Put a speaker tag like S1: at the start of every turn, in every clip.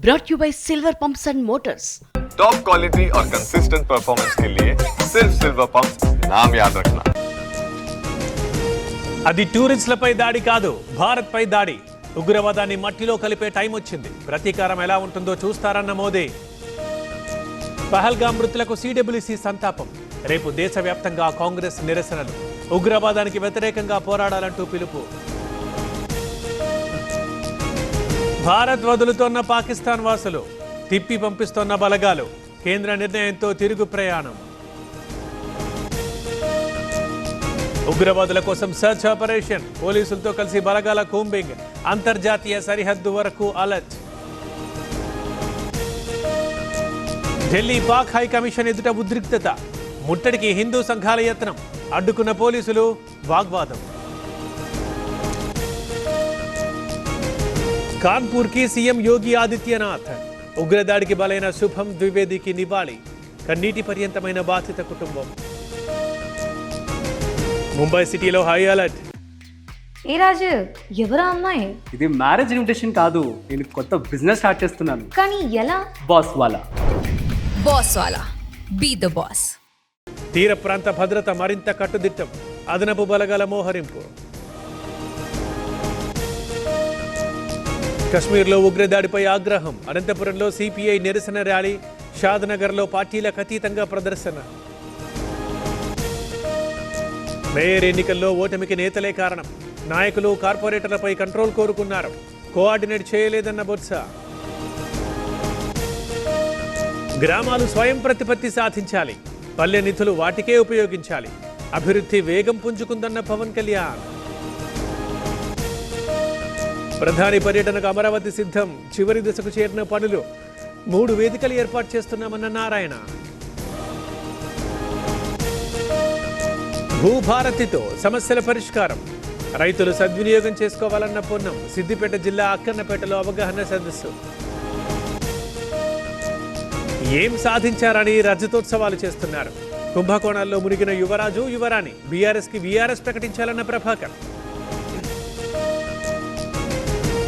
S1: brought you by Silver Pumps and Motors.
S2: Top quality और consistent performance के लिए सिर्फ सिल्वर पंप्स नाम याद रखना.
S3: అది టూరిస్టులపై దాడి కాదు, భారత్పై దాడి. ఉగ్రవాదాన్ని మట్టిలో కలిపే టైం వచ్చింది. ప్రతీకారం ఎలా ఉంటుందో చూస్తారన్న మోదీ. పహల్గామ్ మృతులకు సిడబ్ల్యూసీ సంతాపం. రేపు దేశవ్యాప్తంగా కాంగ్రెస్ నిరసనలు. ఉగ్రవాదానికి వ్యతిరేకంగా పోరాడాలంటూ పిలుపు. భారత్ వదులుతోన్న పాకిస్తాన్ వాసులు, తిప్పి పంపిస్తోన్న బలగాలు. కేంద్ర నిర్ణయంతో తిరుగు ప్రయాణం. ఉగ్రవాదుల కోసం సర్చ్ ఆపరేషన్. పోలీసులతో కలిసి బలగాల కూంబింగ్. అంతర్జాతీయ సరిహద్దు వరకు alert. Delhi Pak high commission ఎదుట ఉద్రిక్తత. ముట్టడికి హిందూ సంఘాల యత్నం. అడ్డుకున్న పోలీసులు, వాగ్వాదం. కాన్పూర్కి సీఎం యోగి ఆదిత్యనాథ్. ఉగ్రదాడికి బలైన శుభం ద్వివేదికి నివాళి. కన్నీటి పర్యంతమైన బాధిత కుటుంబం. ముంబై సిటీలో హై అలర్ట్.
S4: ఏ రాజు, ఎవరా అమ్మాయి?
S5: ఇది మ్యారేజ్ ఇన్విటేషన్ కాదు, నేను కొత్త బిజినెస్ స్టార్ట్ చేస్తున్నాను.
S4: కానీ ఎలా?
S5: బాస్ వాలా.
S6: బాస్ వాలా, బీ ద బాస్.
S3: తీర ప్రాంత భద్రత మరింత కట్టుదిట్టం. అదనపు బలగాల మోహరింపు. కశ్మీర్లో ఉగ్రదాడిపై ఆగ్రహం. అనంతపురంలో సిపిఐ నిరసన ర్యాలీ. షాద్నగర్లో పార్టీలకు అతీతంగా ప్రదర్శన. మేయర్ ఎన్నికల్లో ఓటమికి నేతలే కారణం. నాయకులు, కార్పొరేటర్లపై కంట్రోల్ కోరుకున్నారు. కోఆర్డినేట్ చేయలేదన్న బొత్స. గ్రామాలు స్వయం ప్రతిపత్తి సాధించాలి. పల్లె నిధులు వాటికే ఉపయోగించాలి. అభివృద్ధి వేగం పుంజుకుందన్న పవన్ కళ్యాణ్. ప్రధాని పర్యటనకు అమరావతి సిద్ధం. చివరి దశకు చేరిన పనులు. 3 వేదికలు ఏర్పాటు చేస్తున్నామన్న నారాయణ. భూభారతితో సమస్యల పరిష్కారం. రైతులు సద్వినియోగం చేసుకోవాలన్న పొన్నం. సిద్దిపేట జిల్లా అక్కన్నపేటలో అవగాహన సదస్సు. ఏం సాధించారని రజతోత్సవాలు చేస్తున్నారు. కుంభకోణాల్లో మునిగిన యువరాజు, యువరాణి. బీఆర్ఎస్కి వీఆర్ఎస్ ప్రకటించాలన్న ప్రభాకర్.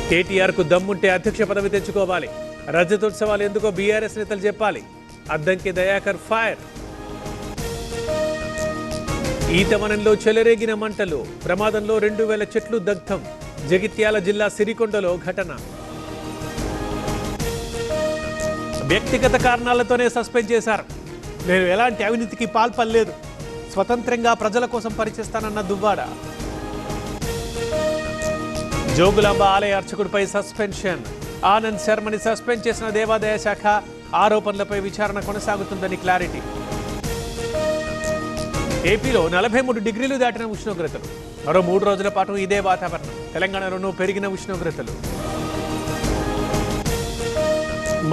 S3: కేటీఆర్కు దమ్ముంటే అధ్యక్ష పదవి తెచ్చుకోవాలి. రజతోత్సవాలు ఎందుకో బీఆర్ఎస్ నేతలు చెప్పాలి. అద్దంకి దయాకర్ ఫైర్. ఈతవనంలో చెలరేగిన మంటలు. ప్రమాదంలో 2000 చెట్లు దగ్ధం. జగిత్యాల జిల్లా సిరికొండలో ఘటన. వ్యక్తిగత కారణాలతోనే సస్పెండ్ చేశారు. నేను ఎలాంటి అవినీతికి పాల్పడలేదు. స్వతంత్రంగా ప్రజల కోసం పనిచేస్తానన్న దువ్వాడ. జోగులాంబ ఆలయ అర్చకుడిపై సస్పెన్షన్. ఆనంద్ శర్మని సస్పెండ్ చేసిన దేవాదాయ శాఖ. ఆరోపణలపై విచారణ కొనసాగుతుందని క్లారిటీ. ఏపీలో 43 డిగ్రీలు దాటిన ఉష్ణోగ్రతలు. మరో 3 రోజుల పాటు ఇదే వాతావరణం. తెలంగాణలోనూ పెరిగిన ఉష్ణోగ్రతలు.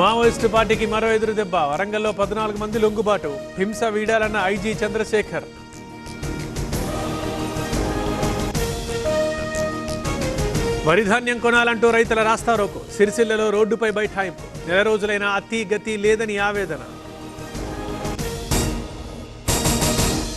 S3: మావోయిస్టు పార్టీకి మరో ఎదురు దెబ్బ. వరంగల్లో 14 మంది లొంగుబాటు. హింస వీడాలన్న ఐజీ చంద్రశేఖర్. వరిధాన్యం కొనాలంటూ రైతుల రాస్తారోకో. సిరిసిల్లలో రోడ్డుపై బైఠాయింపు. నెల రోజులైనా అతి గతి లేదని ఆవేదన.